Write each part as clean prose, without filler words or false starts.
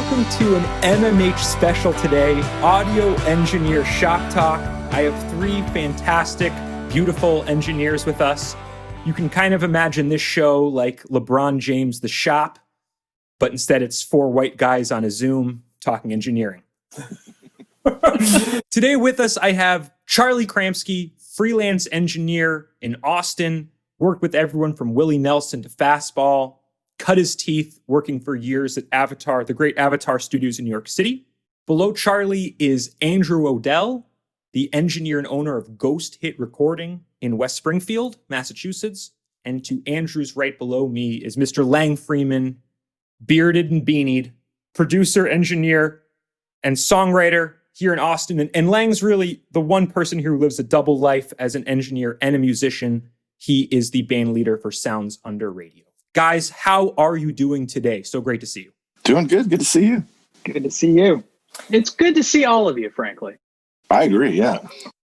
Welcome to an MMH special today, Audio Engineer Shop Talk. I have three fantastic, beautiful engineers with us. You can kind of imagine this show like LeBron James' The Shop, but instead it's four white guys on a Zoom talking engineering. Today with us, I have Charlie Kramsky, freelance engineer in Austin, worked with everyone from Willie Nelson to Fastball, cut his teeth working for years at Avatar, the great Avatar Studios in New York City. Below Charlie is Andrew Oedel, the engineer and owner of Ghost Hit Recording in West Springfield, Massachusetts. And to Andrew's right below me is Mr. Lang Freeman, bearded and beanied, producer, engineer, and songwriter here in Austin. And Lang's really the one person here who lives a double life as an engineer and a musician. He is the band leader for Sounds Under Radio. Guys, how are you doing today? So great to see you. Doing good. Good to see you. Good to see you. It's good to see all of you, frankly. I agree, yeah.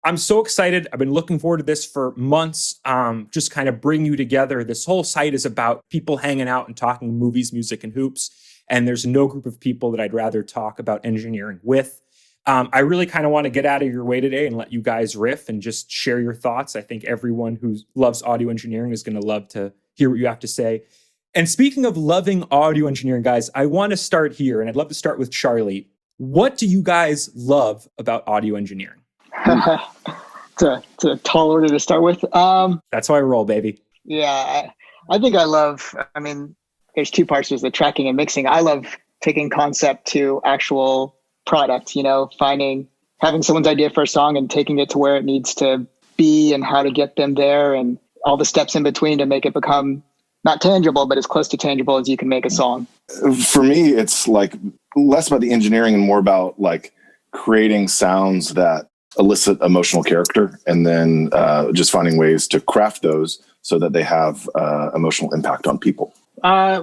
I'm so excited. I've been looking forward to this for months. Just kind of bring you together. This whole site is about people hanging out and talking movies, music, and hoops. And there's no group of people that I'd rather talk about engineering with. I really kind of want to get out of your way today and let you guys riff and just share your thoughts. I think everyone who loves audio engineering is going to love to hear what you have to say. And speaking of loving audio engineering, guys, I want to start here, and I'd love to start with Charlie. What do you guys love about audio engineering? It's a tall order to start with. That's how I roll, baby. Yeah, I think there's two parts. There's the tracking and mixing. I love taking concept to actual product, having someone's idea for a song and taking it to where it needs to be and how to get them there and all the steps in between to make it become not tangible, but as close to tangible as you can make a song. For me, it's like less about the engineering and more about like creating sounds that elicit emotional character and then just finding ways to craft those so that they have emotional impact on people. I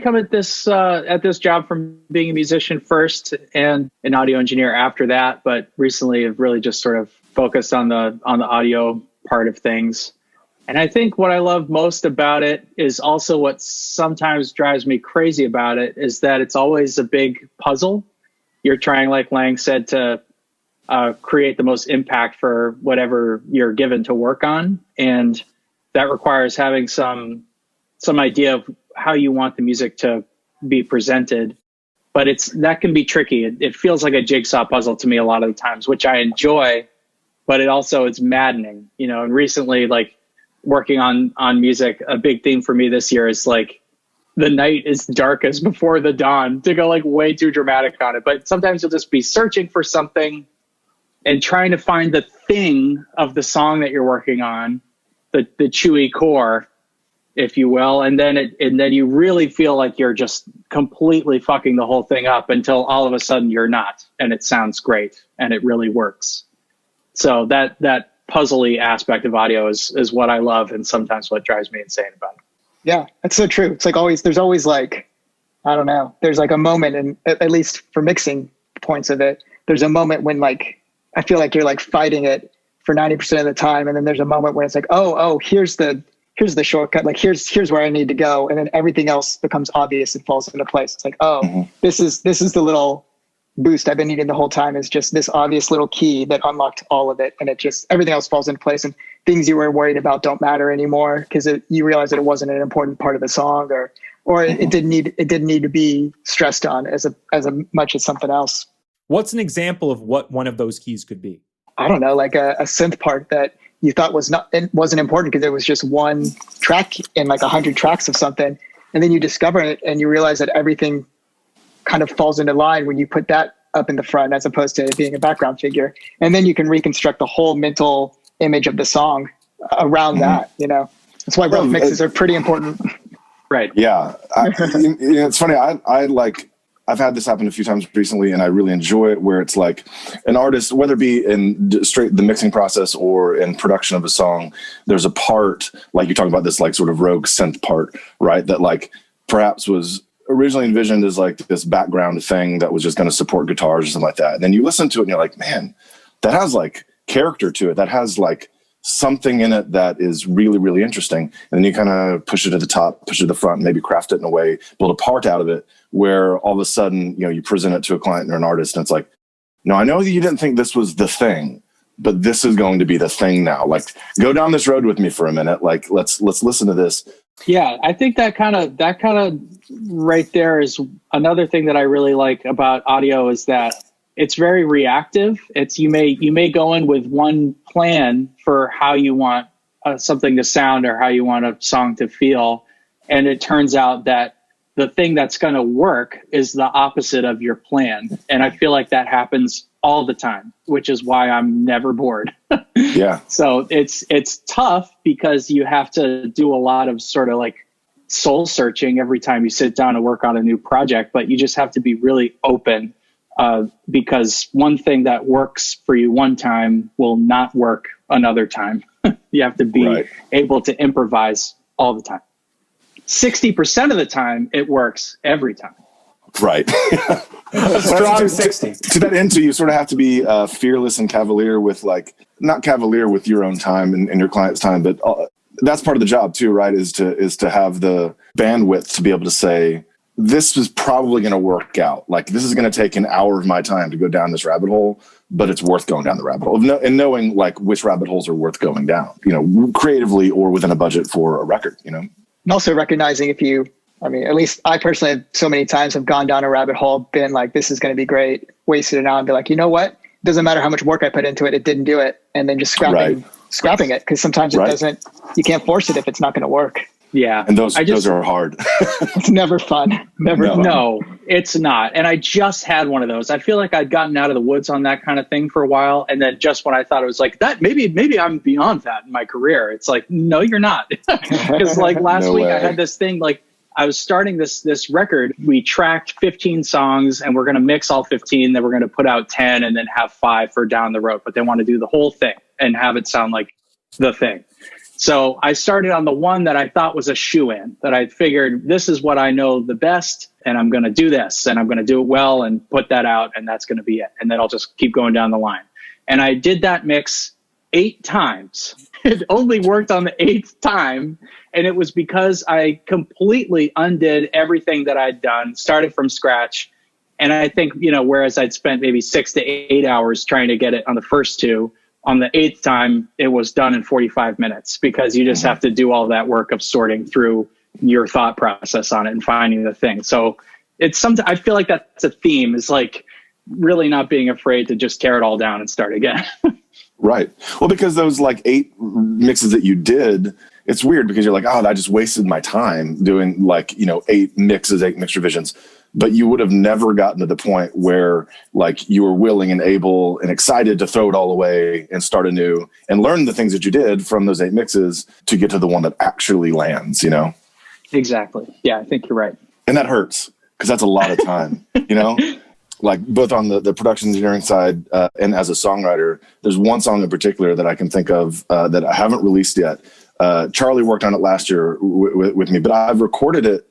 come at this job from being a musician first and an audio engineer after that, but recently I've really just sort of focused on the audio part of things. And I think what I love most about it is also what sometimes drives me crazy about it is that it's always a big puzzle. You're trying, like Lang said, to create the most impact for whatever you're given to work on. And that requires having some idea of how you want the music to be presented. But that can be tricky. It feels like a jigsaw puzzle to me a lot of the times, which I enjoy, but it's maddening, and recently, like, working on music, a big theme for me this year is like the night is darkest before the dawn, to go like way too dramatic on it. But sometimes you'll just be searching for something and trying to find the thing of the song that you're working on, the chewy core, if you will. And then you really feel like you're just completely fucking the whole thing up until all of a sudden you're not, and it sounds great and it really works. So that puzzly aspect of audio is what I love and sometimes what drives me insane about it. Yeah, that's so true. It's like there's always like, I don't know, there's like a moment, and at least for mixing points of it, there's a moment when like, I feel like you're like fighting it for 90% of the time. And then there's a moment where it's like, oh, here's the shortcut. Like here's where I need to go. And then everything else becomes obvious and falls into place. It's like, this is the little boost I've been needing the whole time, is just this obvious little key that unlocked all of it. And it just, everything else falls into place, and things you were worried about don't matter anymore because you realize that it wasn't an important part of the song, or it didn't need to be stressed on as much as something else. What's an example of what one of those keys could be? I don't know, like a synth part that you thought wasn't important because it was just one track in like 100 tracks of something. And then you discover it and you realize that everything kind of falls into line when you put that up in the front as opposed to being a background figure. And then you can reconstruct the whole mental image of the song around that, That's why rough mixes are pretty important. Right. Yeah. It's funny. I've had this happen a few times recently, and I really enjoy it, where it's like an artist, whether it be in straight the mixing process or in production of a song, there's a part, like you're talking about this like sort of rogue synth part, right? That like perhaps was originally envisioned as like this background thing that was just going to support guitars or something like that. And then you listen to it and you're like, man, that has like character to it. That has like something in it that is really, really interesting. And then you kind of push it to the top, push it to the front, maybe craft it in a way, build a part out of it where all of a sudden, you present it to a client or an artist and it's like, no, I know that you didn't think this was the thing, but this is going to be the thing now. Like, go down this road with me for a minute. Like, let's listen to this. Yeah, I think that kind of right there is another thing that I really like about audio, is that it's very reactive. It's you may go in with one plan for how you want something to sound or how you want a song to feel, and it turns out that the thing that's going to work is the opposite of your plan. And I feel like that happens all the time, which is why I'm never bored. Yeah. So it's tough because you have to do a lot of sort of like soul searching every time you sit down to work on a new project, but you just have to be really open, because one thing that works for you one time will not work another time. You have to be able to improvise all the time. 60% of the time it works every time. Right. Strong 60. To that end, too, you sort of have to be fearless and cavalier with, like, not cavalier with your own time and your client's time, but that's part of the job too, right? Is to have the bandwidth to be able to say, this is probably going to work out. Like, this is going to take an hour of my time to go down this rabbit hole, but it's worth going down the rabbit hole. And knowing, like, which rabbit holes are worth going down, creatively or within a budget for a record, And also recognizing at least I personally have so many times have gone down a rabbit hole, been like, this is going to be great, wasted an hour, and be like, you know what? It doesn't matter how much work I put into it. It didn't do it. And then just scrapping it. Because sometimes it doesn't, you can't force it if it's not going to work. Yeah. And those are hard. It's never fun. No, it's not. And I just had one of those. I feel like I'd gotten out of the woods on that kind of thing for a while. And then just when I thought it was like that, maybe I'm beyond that in my career. It's like, no, you're not. Because like last week I had this thing, like, I was starting this record. We tracked 15 songs and we're going to mix all 15. Then we're going to put out 10 and then have 5 for down the road. But they want to do the whole thing and have it sound like the thing. So I started on the one that I thought was a shoe-in, that I figured this is what I know the best, and I'm going to do this, and I'm going to do it well and put that out, and that's going to be it. And then I'll just keep going down the line. And I did that mix 8 times. It only worked on the 8th time. And it was because I completely undid everything that I'd done, started from scratch. And I think, whereas I'd spent maybe 6 to 8 hours trying to get it on the first 2, on the 8th time, it was done in 45 minutes, because you just have to do all that work of sorting through your thought process on it and finding the thing. So it's I feel like that's a theme, is like really not being afraid to just tear it all down and start again. Right. Well, because those like 8 mixes that you did, it's weird because you're like, oh, I just wasted my time doing 8 mixes, 8 mixed revisions. But you would have never gotten to the point where like you were willing and able and excited to throw it all away and start anew and learn the things that you did from those 8 mixes to get to the one that actually lands, Exactly. Yeah, I think you're right. And that hurts because that's a lot of time, like both on the production engineering side and as a songwriter. There's one song in particular that I can think of that I haven't released yet. Charlie worked on it last year with me, but I've recorded it,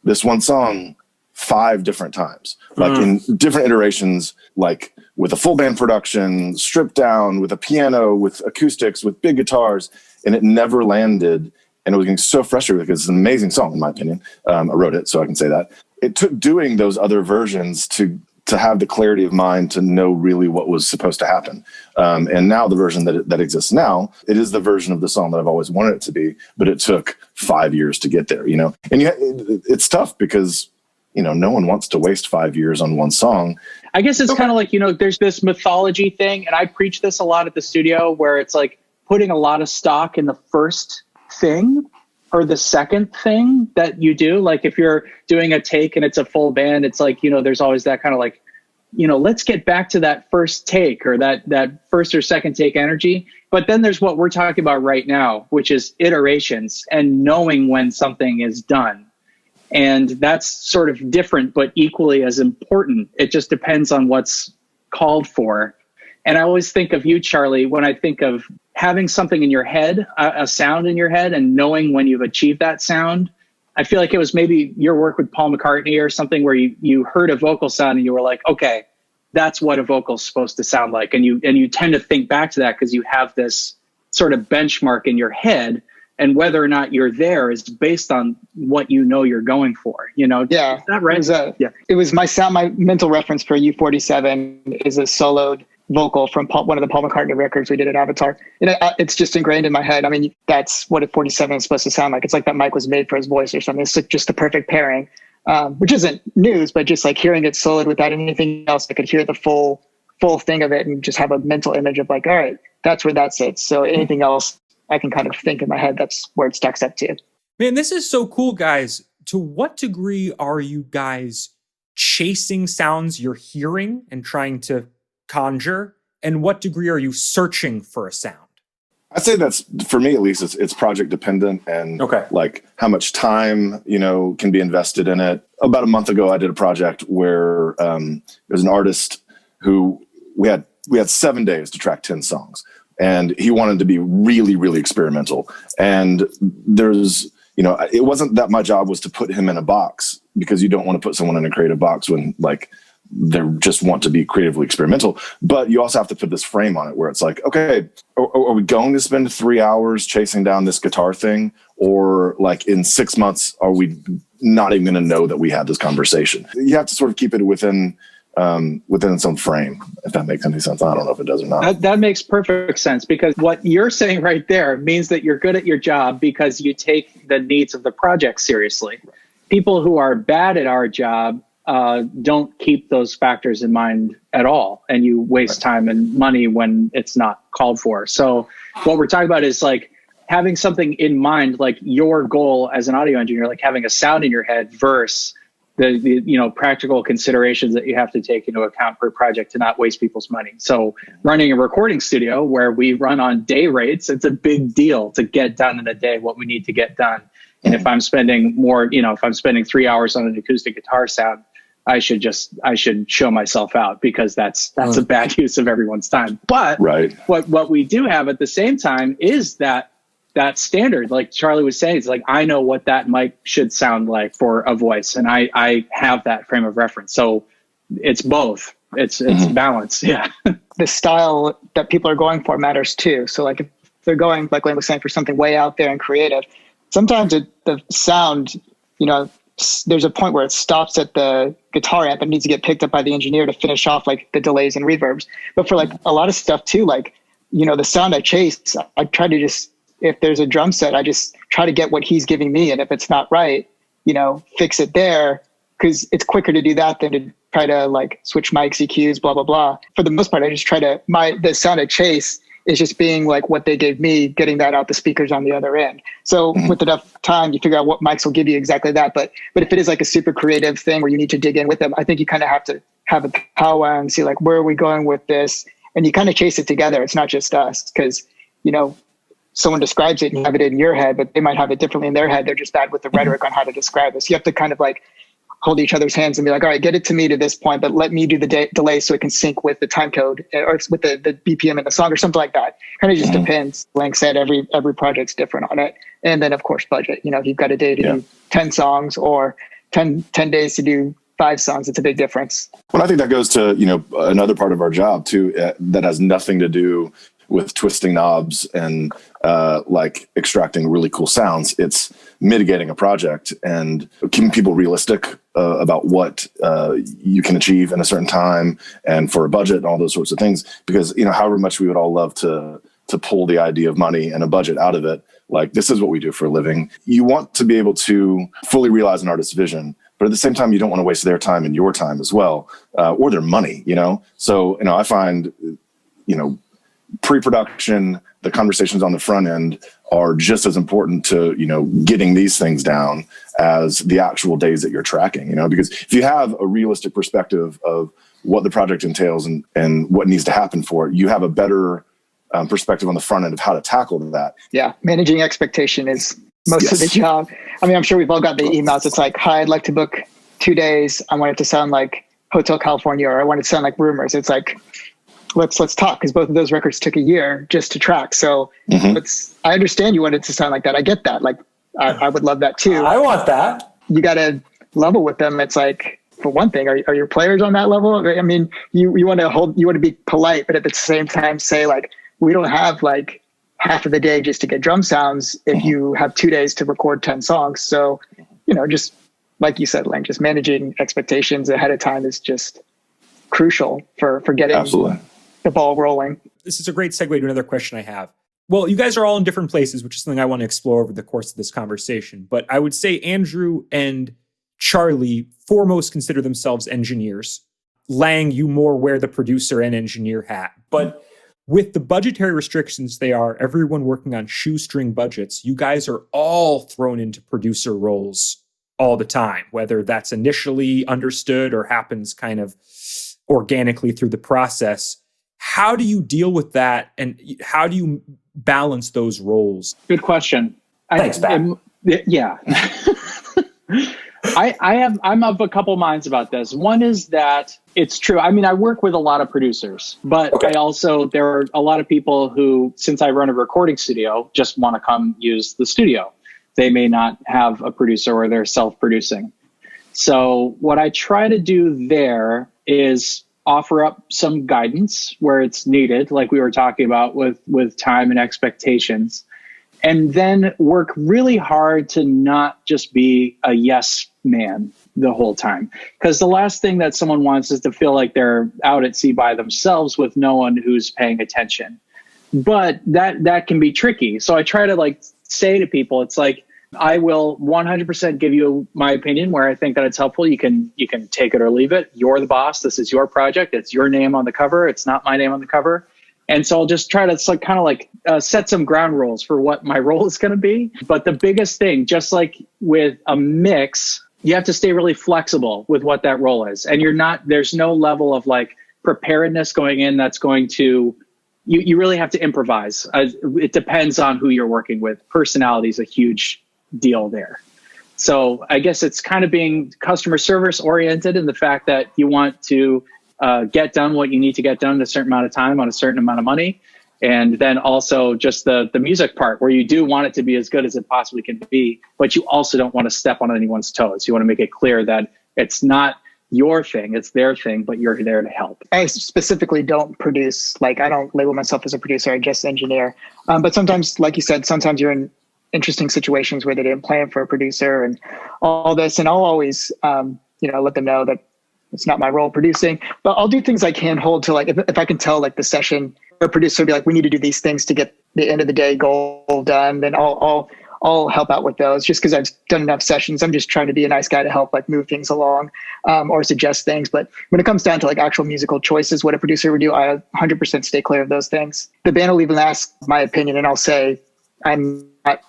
this one song, 5 different times, like in different iterations, like with a full band production, stripped down, with a piano, with acoustics, with big guitars, and it never landed. And it was getting so frustrated because it's an amazing song, in my opinion. I wrote it, so I can say that. It took doing those other versions to have the clarity of mind to know really what was supposed to happen. And now the version that exists now, it is the version of the song that I've always wanted it to be, but it took 5 years to get there, And it's tough because, no one wants to waste 5 years on one song. I guess it's kind of like, there's this mythology thing, and I preach this a lot at the studio, where it's like putting a lot of stock in the first thing or the second thing that you do. Like if you're doing a take and it's a full band, it's like, there's always that kind of like, let's get back to that first take or that first or second take energy. But then there's what we're talking about right now, which is iterations and knowing when something is done. And that's sort of different, but equally as important. It just depends on what's called for. And I always think of you, Charlie, when I think of having something in your head, a sound in your head, and knowing when you've achieved that sound. I feel like it was maybe your work with Paul McCartney or something where you heard a vocal sound and you were like, okay, that's what a vocal's supposed to sound like. And you tend to think back to that because you have this sort of benchmark in your head. and whether or not you're there is based on what you know you're going for. Yeah, is that right? It was my mental reference for U47 is a soloed vocal from one of the Paul McCartney records we did at Avatar. And it's just ingrained in my head. I mean, that's what a 47 is supposed to sound like. It's like that mic was made for his voice or something. It's like just the perfect pairing, which isn't news, but just like hearing it soloed without anything else, I could hear the full thing of it and just have a mental image of like, all right, that's where that sits. So anything else I can kind of think in my head, that's where it stacks up to. Man, this is so cool, guys. To what degree are you guys chasing sounds you're hearing and trying to conjure? And what degree are you searching for a sound? I'd say that's, for me at least, it's project dependent and like how much time, can be invested in it. About a month ago, I did a project where there's an artist who we had 7 days to track 10 songs. And he wanted to be really, really experimental. And there's, it wasn't that my job was to put him in a box, because you don't want to put someone in a creative box when like they just want to be creatively experimental. But you also have to put this frame on it where it's like, okay, are we going to spend 3 hours chasing down this guitar thing? Or like in 6 months, are we not even going to know that we had this conversation? You have to sort of keep it within some frame, if that makes any sense. I don't know if it does or not. That makes perfect sense, because what you're saying right there means that you're good at your job because you take the needs of the project seriously. People who are bad at our job don't keep those factors in mind at all, and you waste time and money when it's not called for. So what we're talking about is like having something in mind, like your goal as an audio engineer, like having a sound in your head versus the practical considerations that you have to take into account per project to not waste people's money. So running a recording studio where we run on day rates, it's a big deal to get done in a day what we need to get done. And if I'm spending if I'm spending 3 hours on an acoustic guitar sound, I should show myself out, because that's a bad use of everyone's time. But what we do have at the same time is that standard, like Charlie was saying, it's like, I know what that mic should sound like for a voice, and I have that frame of reference. So it's both. It's balance. Yeah. The style that people are going for matters too. So like if they're going, like Lang was saying, for something way out there and creative, sometimes the sound, there's a point where it stops at the guitar amp and needs to get picked up by the engineer to finish off like the delays and reverbs. But for like a lot of stuff too, like, the sound I chase, I try to just, if there's a drum set, I just try to get what he's giving me. And if it's not right, fix it there, because it's quicker to do that than to try to like switch mics, EQs, blah, blah, blah. For the most part, I just try to, the sound I chase is just being like what they gave me, getting that out the speakers on the other end. So with enough time, you figure out what mics will give you exactly that. But if it is like a super creative thing where you need to dig in with them, I think you kind of have to have a powwow and see like, where are we going with this? And you kind of chase it together. It's not just us, because, someone describes it and you have it in your head, but they might have it differently in their head. They're just bad with the rhetoric on how to describe it. So you have to kind of like hold each other's hands and be like, all right, get it to me to this point, but let me do the delay so it can sync with the time code or with the BPM in the song or something like that. Kind of just depends. Lang said, every project's different on it. And then of course, budget, if you've got a day to do 10 songs or 10 days to do 5 songs, it's a big difference. Well, I think that goes to, another part of our job too, that has nothing to do with twisting knobs and like extracting really cool sounds. It's mitigating a project and keeping people realistic about what you can achieve in a certain time and for a budget and all those sorts of things. Because, however much we would all love to pull the idea of money and a budget out of it, like this is what we do for a living. You want to be able to fully realize an artist's vision, but at the same time, you don't want to waste their time and your time as well, or their money, So, I find, pre-production, the conversations on the front end are just as important to, getting these things down as the actual days that you're tracking, because if you have a realistic perspective of what the project entails and what needs to happen for it, you have a better perspective on the front end of how to tackle that. Yeah. Managing expectation is most of the job. I mean, I'm sure we've all got the emails. It's like, hi, I'd like to book 2 days. I want it to sound like Hotel California, or I want it to sound like Rumors. It's like, let's talk, because both of those records took a year just to track. So I understand you want it to sound like that. I get that. Like I would love that too. I want that. You got to level with them. It's like, for one thing, are your players on that level? I mean, you want to be polite, but at the same time say like, we don't have like half of the day just to get drum sounds if you have 2 days to record 10 songs. So, just like you said, Lang, just managing expectations ahead of time is just crucial for getting Absolutely the ball rolling. This is a great segue to another question I have. Well, you guys are all in different places, which is something I want to explore over the course of this conversation. But I would say Andrew and Charlie foremost consider themselves engineers. Lang, you more wear the producer and engineer hat. But with the budgetary restrictions they are, everyone working on shoestring budgets, you guys are all thrown into producer roles all the time, whether that's initially understood or happens kind of organically through the process. How do you deal with that, and how do you balance those roles? Good question. Thanks, Pat. Yeah. I'm of a couple minds about this. One is that it's true. I mean, I work with a lot of producers, but there are a lot of people who, since I run a recording studio, just want to come use the studio. They may not have a producer or they're self-producing. So what I try to do there is offer up some guidance where it's needed, like we were talking about with time and expectations, and then work really hard to not just be a yes man the whole time. Because the last thing that someone wants is to feel like they're out at sea by themselves with no one who's paying attention. But that can be tricky. So I try to say to people, it's like, I will 100% give you my opinion where I think that it's helpful. You can take it or leave it. You're the boss. This is your project. It's your name on the cover. It's not my name on the cover. And so I'll just try to set some ground rules for what my role is going to be. But the biggest thing, just like with a mix, you have to stay really flexible with what that role is. And there's no level of preparedness going in that's going to, you really have to improvise. It depends on who you're working with. Personality is a huge deal there. So I guess it's kind of being customer service oriented in the fact that you want to get done what you need to get done in a certain amount of time on a certain amount of money. And then also just the music part where you do want it to be as good as it possibly can be, but you also don't want to step on anyone's toes. You want to make it clear that it's not your thing, it's their thing, but you're there to help. I specifically don't produce, I don't label myself as a producer, I just engineer. But sometimes, like you said, sometimes you're in interesting situations where they didn't plan for a producer and all this. And I'll always, let them know that it's not my role producing, but I'll do things like handhold to if I can tell the session, a producer will be like, we need to do these things to get the end of the day goal done. Then I'll help out with those just because I've done enough sessions. I'm just trying to be a nice guy to help move things along or suggest things. But when it comes down to actual musical choices, what a producer would do, I 100% stay clear of those things. The band will even ask my opinion and I'll say, I'm not,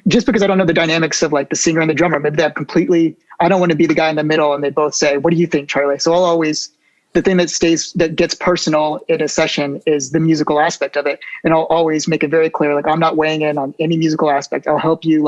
just because I don't know the dynamics of the singer and the drummer, maybe I don't want to be the guy in the middle and they both say, what do you think, Charlie? So I'll always, the thing that gets personal in a session is the musical aspect of it. And I'll always make it very clear, I'm not weighing in on any musical aspect. I'll help you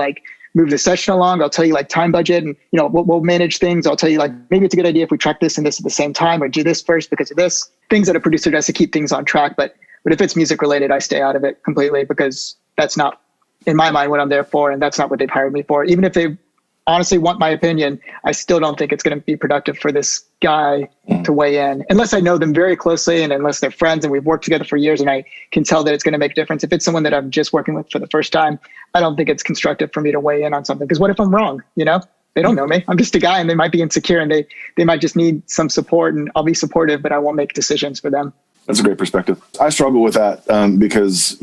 move the session along. I'll tell you time budget and, we'll manage things. I'll tell you maybe it's a good idea if we track this and this at the same time or do this first because of this. Things that a producer does to keep things on track. But if it's music related, I stay out of it completely because that's not, in my mind, what I'm there for. And that's not what they've hired me for. Even if they honestly want my opinion, I still don't think it's going to be productive for this guy to weigh in unless I know them very closely and unless they're friends and we've worked together for years and I can tell that it's going to make a difference. If it's someone that I'm just working with for the first time, I don't think it's constructive for me to weigh in on something because what if I'm wrong? They don't know me. I'm just a guy and they might be insecure and they might just need some support and I'll be supportive, but I won't make decisions for them. That's a great perspective. I struggle with that because,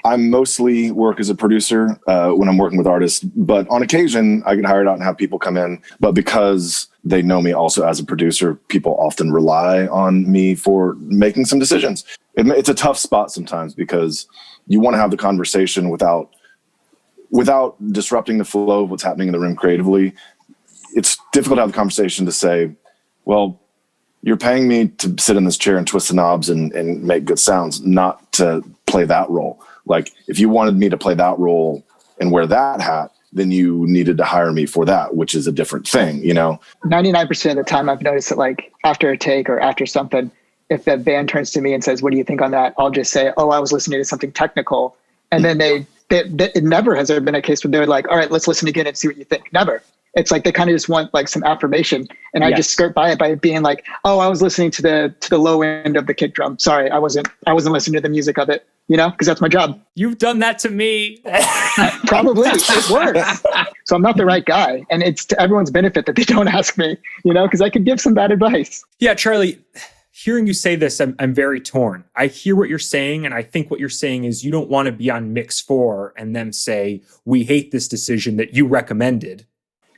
I mostly work as a producer when I'm working with artists, but on occasion I get hired out and have people come in. But because they know me also as a producer, people often rely on me for making some decisions. It's a tough spot sometimes because you want to have the conversation without disrupting the flow of what's happening in the room creatively. It's difficult to have the conversation to say, well, you're paying me to sit in this chair and twist the knobs and make good sounds, not to play that role. If you wanted me to play that role and wear that hat, then you needed to hire me for that, which is a different thing, 99% of the time I've noticed that after a take or after something, if the band turns to me and says, what do you think on that? I'll just say, oh, I was listening to something technical. And then it never has there been a case where they're like, all right, let's listen again and see what you think. Never. It's like they kind of just want like some affirmation, and I just skirt by it by being like, "Oh, I was listening to the low end of the kick drum. Sorry, I wasn't listening to the music of it." You know, because that's my job. You've done that to me. Probably it works. So I'm not the right guy, and it's to everyone's benefit that they don't ask me. You know, because I could give some bad advice. Yeah, Charlie. Hearing you say this, I'm very torn. I hear what you're saying, and I think what you're saying is you don't want to be on mix 4 and them say, we hate this decision that you recommended,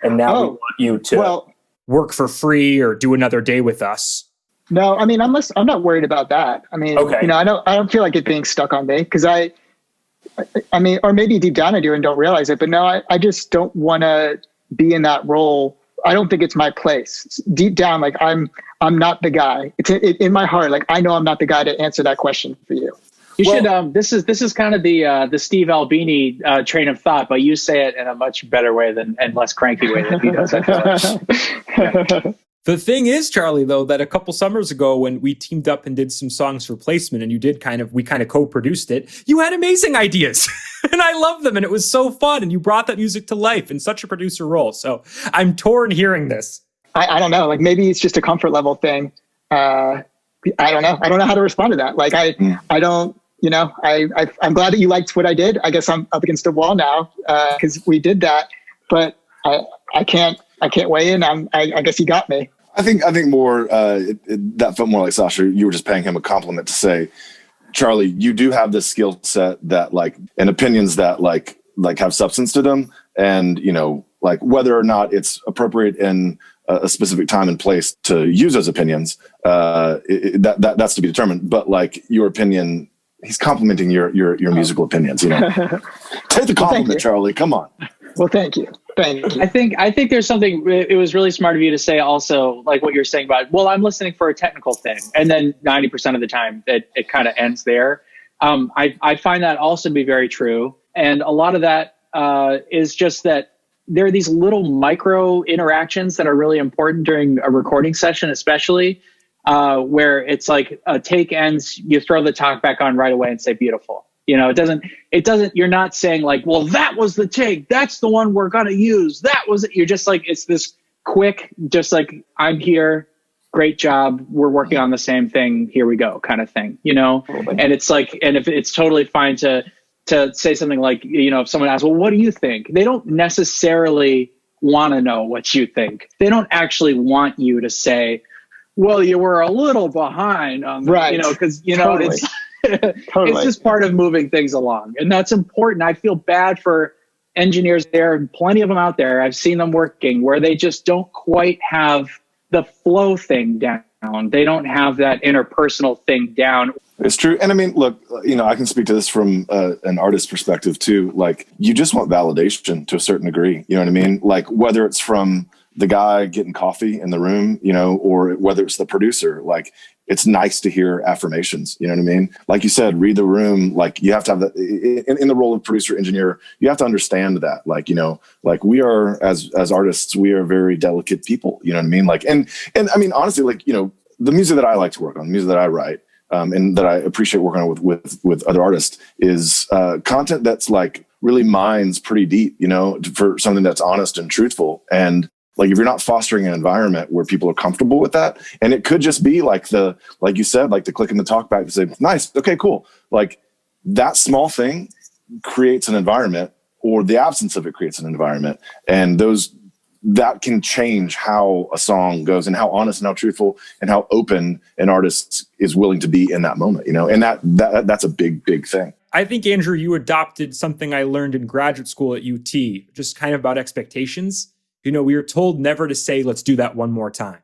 and now we want you to work for free or do another day with us. No, I mean, I'm not worried about that. I mean, you know, I don't feel like it being stuck on me because I mean, or maybe deep down I do and don't realize it, but no, I just don't want to be in that role. I don't think it's my place. Deep down, like I'm not the guy. It's in my heart. Like I know I'm not the guy to answer that question for you. You should. This is kind of the Steve Albini train of thought, but you say it in a much better way and less cranky way than he does. I feel like. The thing is, Charlie, though, that a couple summers ago when we teamed up and did some songs for placement, and we kind of co-produced it, you had amazing ideas, and I love them, and it was so fun, and you brought that music to life in such a producer role. So I'm torn hearing this. I don't know. Like maybe it's just a comfort level thing. I don't know. I don't know how to respond to that. Like I don't. You know, I'm glad that you liked what I did. I guess I'm up against the wall now because we did that, but I can't weigh in. I guess you got me. I think more that felt more like Sasha. You were just paying him a compliment to say, Charlie, you do have this skill set that like, and opinions that like have substance to them, and you know, like whether or not it's appropriate in a specific time and place to use those opinions, that's to be determined. But like your opinion. He's complimenting your musical opinions, you know. Take the compliment, Charlie. Come on. Well, thank you. I think there's something. It was really smart of you to say also, like what you're saying about. Well, I'm listening for a technical thing, and then 90% of the time, it kind of ends there. I find that also to be very true, and a lot of that is just that there are these little micro interactions that are really important during a recording session, especially. Where it's like a take ends, you throw the talk back on right away and say beautiful. You know, it doesn't, you're not saying like, well, that was the take. That's the one we're going to use. That was it. You're just like, it's this quick, just like, I'm here. Great job. We're working on the same thing. Here we go kind of thing, you know? And it's like, and if it's totally fine to say something like, you know, if someone asks, well, what do you think? They don't necessarily want to know what you think. They don't actually want you to say, well, you were a little behind on that, right? You know, because you know it's it's just part of moving things along, and that's important. I feel bad for engineers. There are plenty of them out there. I've seen them working where they just don't quite have the flow thing down. They don't have that interpersonal thing down. It's true, and I mean, look, you know, I can speak to this from an artist perspective too. Like, you just want validation to a certain degree. You know what I mean? Like, whether it's from the guy getting coffee in the room, you know, or whether it's the producer, like it's nice to hear affirmations. You know what I mean? Like you said, read the room. Like you have to have that in the role of producer engineer. You have to understand that, like, you know, like we are as artists, we are very delicate people. You know what I mean? Like, and I mean, honestly, like, you know, the music that I like to work on, the music that I write, and that I appreciate working on with other artists is content that's like really mines pretty deep, you know, for something that's honest and truthful. And like, if you're not fostering an environment where people are comfortable with that, and it could just be like like you said, like the click and the talk back to say, nice, okay, cool. Like that small thing creates an environment, or the absence of it creates an environment. And that can change how a song goes and how honest and how truthful and how open an artist is willing to be in that moment, you know, and that's a big, big thing. I think, Andrew, you adopted something I learned in graduate school at UT, just kind of about expectations. You know, we were told never to say, let's do that one more time,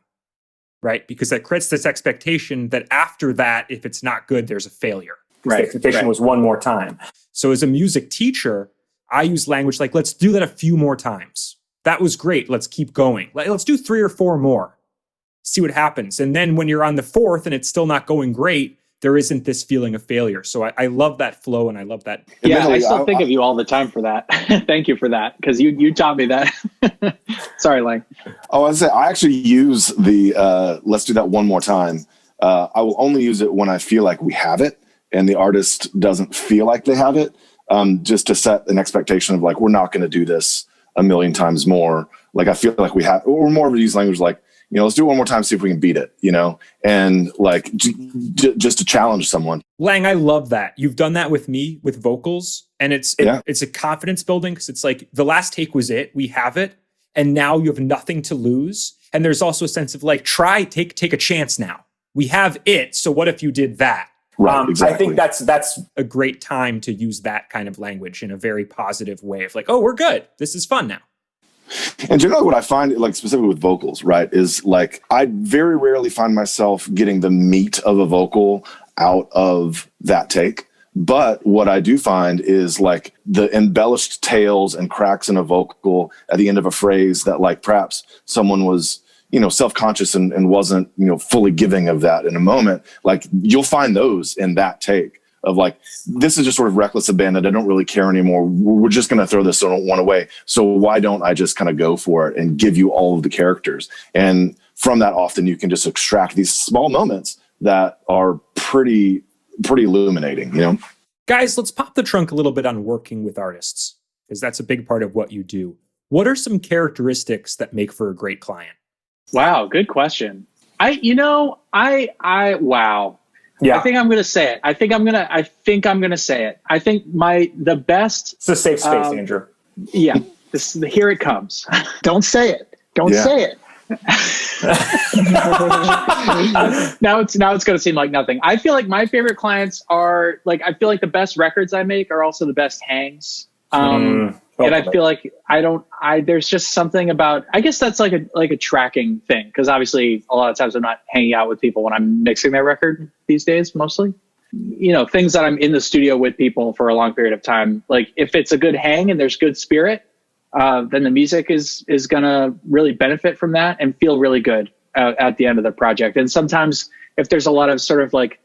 right? Because that creates this expectation that after that, if it's not good, there's a failure. Right. The expectation was one more time. So as a music teacher, I use language like, let's do that a few more times. That was great. Let's keep going. Let's do 3 or 4 more. See what happens. And then when you're on the 4th and it's still not going great, there isn't this feeling of failure. So I love that flow, and I love that. Yeah, I still think of you all the time for that. Thank you for that, because you taught me that. Sorry, Lang. Oh, I actually use the let's do that one more time. I will only use it when I feel like we have it and the artist doesn't feel like they have it, just to set an expectation of like, we're not going to do this a million times more. Like, I feel like we're more of a use language like, let's do it one more time, see if we can beat it, and like just to challenge someone. Lang, I love that. You've done that with me with vocals, and it's a confidence building, because it's like the last take was it. We have it, and now you have nothing to lose. And there's also a sense of like, take a chance now. We have it. So what if you did that? Right, exactly. I think that's a great time to use that kind of language in a very positive way of like, oh, we're good. This is fun now. And generally what I find, like specifically with vocals, right, is like I very rarely find myself getting the meat of a vocal out of that take. But what I do find is like the embellished tails and cracks in a vocal at the end of a phrase that like perhaps someone was, self-conscious and wasn't, fully giving of that in a moment. Like you'll find those in that take of like, this is just sort of reckless abandon. I don't really care anymore. We're just going to throw this one away. So why don't I just kind of go for it and give you all of the characters? And from that, often you can just extract these small moments that are pretty illuminating, Guys, let's pop the trunk a little bit on working with artists, because that's a big part of what you do. What are some characteristics that make for a great client? Wow, good question. Wow. Yeah. I think I'm going to say it. I think I'm going to say it. I think the best. It's a safe space, Andrew. Yeah. Here it comes. Don't say it. Don't say it. Now it's going to seem like nothing. I feel like my favorite clients are like, I feel like the best records I make are also the best hangs. And I feel like there's just something about, I guess that's like a tracking thing. Because obviously a lot of times I'm not hanging out with people when I'm mixing their record these days, mostly. Things that I'm in the studio with people for a long period of time. Like if it's a good hang and there's good spirit, then the music is going to really benefit from that and feel really good at the end of the project. And sometimes if there's a lot of sort of like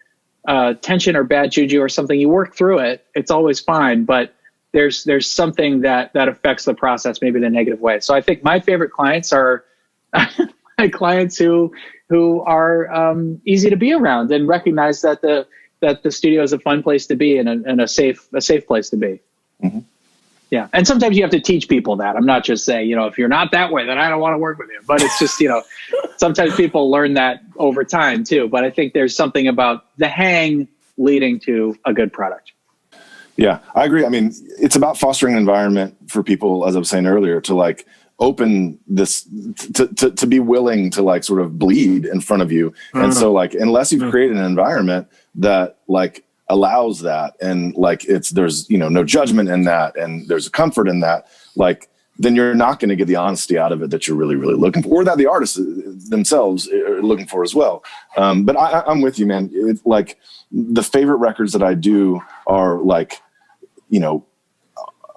tension or bad juju or something, you work through it. It's always fine. But there's something that affects the process, maybe in a negative way. So I think my favorite clients are clients who are easy to be around and recognize that the studio is a fun place to be and a safe place to be. Mm-hmm. Yeah. And sometimes you have to teach people that. I'm not just saying, if you're not that way, then I don't want to work with you. But it's just, sometimes people learn that over time too. But I think there's something about the hang leading to a good product. Yeah, I agree. I mean, it's about fostering an environment for people, as I was saying earlier, to like open this, to be willing to like sort of bleed in front of you. Mm-hmm. And so like, unless you've created an environment that like allows that, and like there's, no judgment in that, and there's a comfort in that, like, then you're not going to get the honesty out of it that you're really, really looking for, or that the artists themselves are looking for as well. But I'm with you, man. It's like the favorite records that I do are like,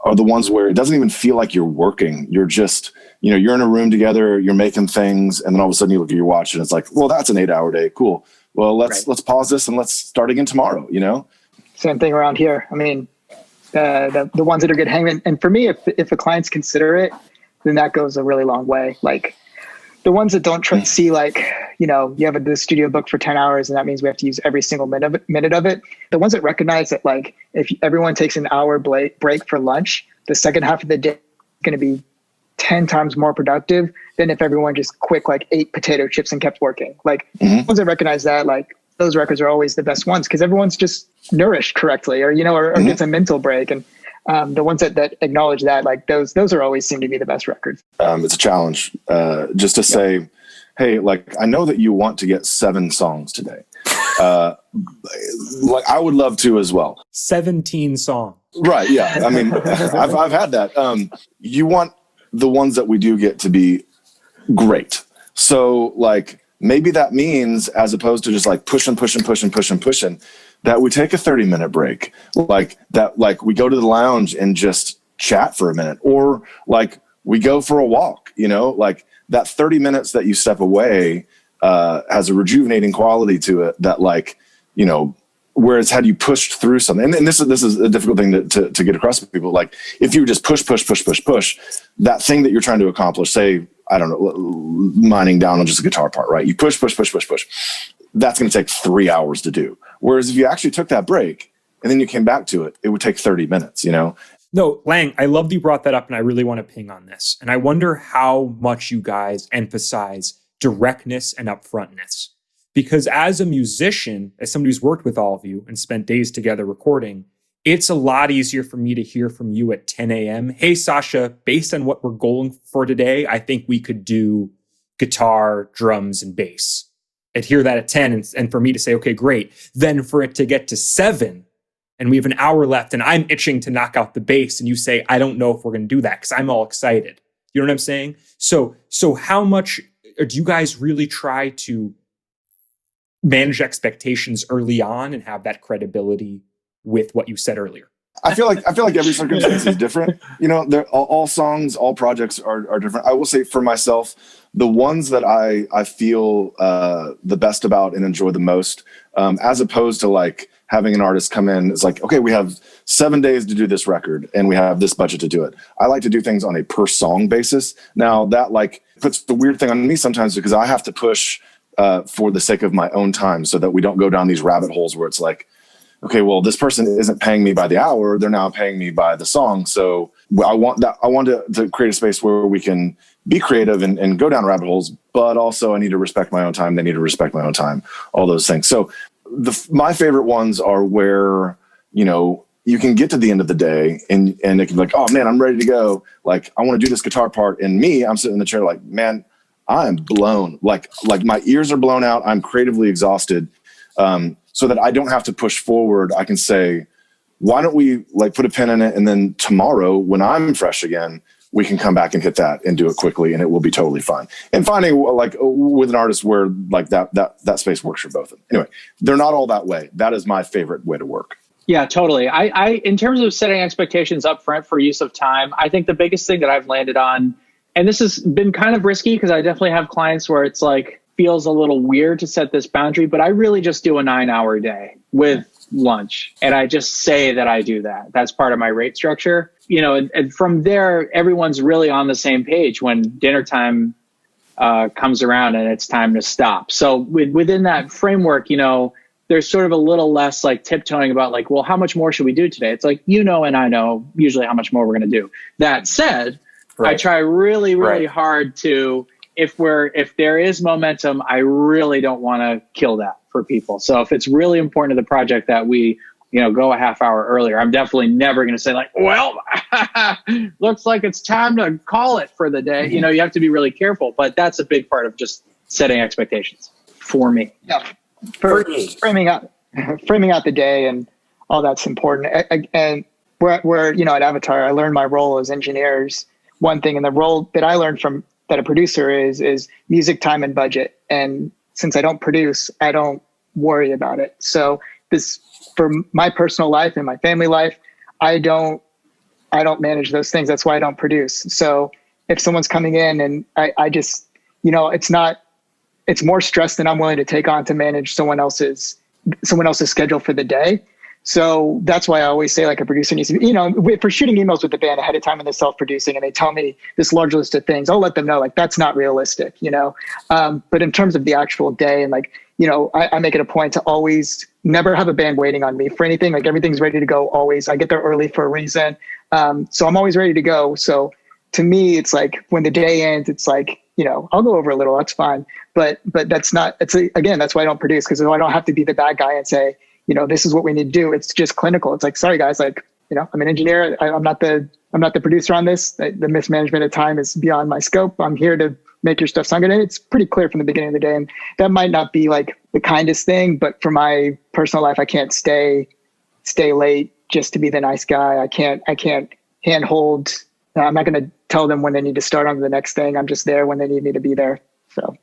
are the ones where it doesn't even feel like you're working. You're just, you're in a room together, you're making things, and then all of a sudden you look at your watch and it's like, well, that's an 8-hour day. Cool. Well, let's pause this and let's start again tomorrow, Same thing around here. I mean, the ones that are good hanging. And for me, if the clients consider it, then that goes a really long way. Like the ones that don't try to see like, you have the studio booked for 10 hours and that means we have to use every single minute of it. The ones that recognize that like, if everyone takes an hour break for lunch, the second half of the day is going to be 10 times more productive than if everyone just like ate potato chips and kept working. Like the ones that recognize that, like those records are always the best ones because everyone's just nourished correctly or gets a mental break. And the ones that acknowledge that, like those are always seem to be the best records. It's a challenge just to say, hey, like, I know that you want to get 7 songs today. Like I would love to as well. 17 songs. Right. Yeah. I mean, I've had that. You want the ones that we do get to be great. So like, maybe that means, as opposed to just like pushing, that we take a 30-minute break, like that, like we go to the lounge and just chat for a minute, or like we go for a walk, like that 30 minutes that you step away has a rejuvenating quality to it that like, whereas had you pushed through something, and this is a difficult thing to get across to people. Like if you just push, that thing that you're trying to accomplish, say, I don't know, mining down on just a guitar part, right? You push. That's going to take 3 hours to do. Whereas if you actually took that break and then you came back to it, it would take 30 minutes, Now, No, Lang, I love that you brought that up, and I really want to ping on this. And I wonder how much you guys emphasize directness and upfrontness. Because as a musician, as somebody who's worked with all of you and spent days together recording, it's a lot easier for me to hear from you at 10 a.m. Hey, Sasha, based on what we're going for today, I think we could do guitar, drums, and bass. And hear that at 10, and for me to say, okay, great. Then for it to get to 7, and we have an hour left, and I'm itching to knock out the bass, and you say, I don't know if we're going to do that because I'm all excited. You know what I'm saying? So how much do you guys really try to manage expectations early on and have that credibility with what you said earlier? I feel like every circumstance is different. You know, all songs, all projects are different. I will say for myself, the ones that I feel the best about and enjoy the most, as opposed to like having an artist come in, it's like, okay, we have 7 days to do this record and we have this budget to do it. I like to do things on a per song basis. Now that like puts the weird thing on me sometimes because I have to push for the sake of my own time so that we don't go down these rabbit holes where it's like, okay, well, this person isn't paying me by the hour. They're now paying me by the song. So I want to create a space where we can be creative and go down rabbit holes, but also I need to respect my own time. They need to respect my own time, all those things. So my favorite ones are where, you know, you can get to the end of the day and it can be like, oh man, I'm ready to go. Like, I want to do this guitar part. And me, I'm sitting in the chair like, man, I'm blown. Like my ears are blown out. I'm creatively exhausted. So that I don't have to push forward. I can say, why don't we like put a pin in it? And then tomorrow when I'm fresh again, we can come back and hit that and do it quickly and it will be totally fine. And finding like with an artist where like that space works for both of them. Anyway, they're not all that way. That is my favorite way to work. Yeah, totally. I in terms of setting expectations up front for use of time, I think the biggest thing that I've landed on, and this has been kind of risky because I definitely have clients where it's like, feels a little weird to set this boundary, but I really just do a 9-hour day with lunch. And I just say that I do that. That's part of my rate structure. You know, and from there, everyone's really on the same page when dinner time comes around and it's time to stop. So within that framework, you know, there's sort of a little less like tiptoeing about like, well, how much more should we do today? It's like, you know, and I know usually how much more we're going to do. That said, right. I try really right. hard to, if there is momentum, I really don't want to kill that for people. So if it's really important to the project that we, you know, go a half hour earlier, I'm definitely never going to say like, well, looks like it's time to call it for the day. Mm-hmm. You know, you have to be really careful, but that's a big part of just setting expectations for me. Yeah. For framing out the day and all that's important. And we're, you know, at Avatar, I learned my role as engineers. One thing, and the role that I learned from that a producer is music, time, and budget. And since I don't produce, I don't worry about it. So this, for my personal life and my family life, I don't manage those things. That's why I don't produce. So if someone's coming in and I just, you know, it's more stress than I'm willing to take on to manage someone else's schedule for the day. So that's why I always say like a producer needs to, you know, for shooting emails with the band ahead of time and they're self-producing and they tell me this large list of things, I'll let them know like that's not realistic, you know? But in terms of the actual day and like, you know, I make it a point to always never have a band waiting on me for anything. Like everything's ready to go always. I get there early for a reason. So I'm always ready to go. So to me, it's like when the day ends, it's like, you know, I'll go over a little, that's fine. But that's not, again, that's why I don't produce, because I don't have to be the bad guy and say, you know, this is what we need to do. It's just clinical. It's like, sorry guys, like, you know, I'm an engineer. I'm not the producer on this. The mismanagement of time is beyond my scope. I'm here to make your stuff sound good. And it's pretty clear from the beginning of the day. And that might not be like the kindest thing, but for my personal life, I can't stay late just to be the nice guy. I can't handhold. I'm not going to tell them when they need to start on the next thing. I'm just there when they need me to be there. So.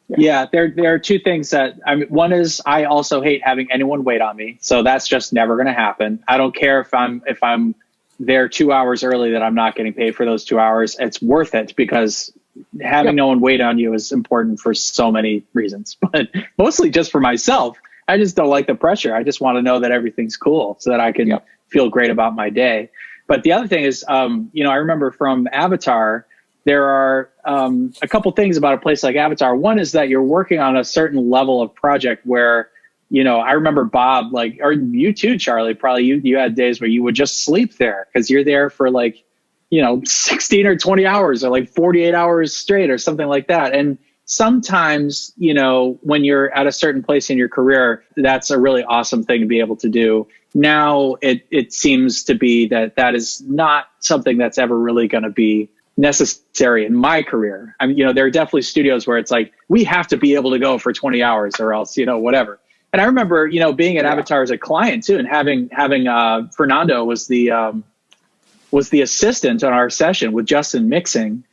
Yeah, there are two things that one is I also hate having anyone wait on me. So that's just never going to happen. I don't care if I'm there 2 hours early that I'm not getting paid for those 2 hours. It's worth it because having no one wait on you is important for so many reasons, but mostly just for myself. I just don't like the pressure. I just want to know that everything's cool so that I can feel great about my day. But the other thing is, you know, I remember from Avatar, there are a couple things about a place like Avatar. One is that you're working on a certain level of project where I remember Bob, like, or you too, Charlie, probably you had days where you would just sleep there because you're there for like, 16 or 20 hours or like 48 hours straight or something like that. And sometimes, when you're at a certain place in your career, that's a really awesome thing to be able to do. Now it seems to be that is not something that's ever really going to be necessary in my career. I mean, there are definitely studios where it's like, we have to be able to go for 20 hours or else, whatever. And I remember, being at Avatar as a client too, and having Fernando was the assistant on our session with Justin mixing.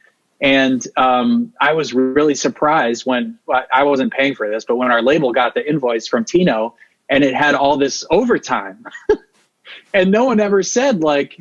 And I was really surprised when I wasn't paying for this, but when our label got the invoice from Tino and it had all this overtime and no one ever said like,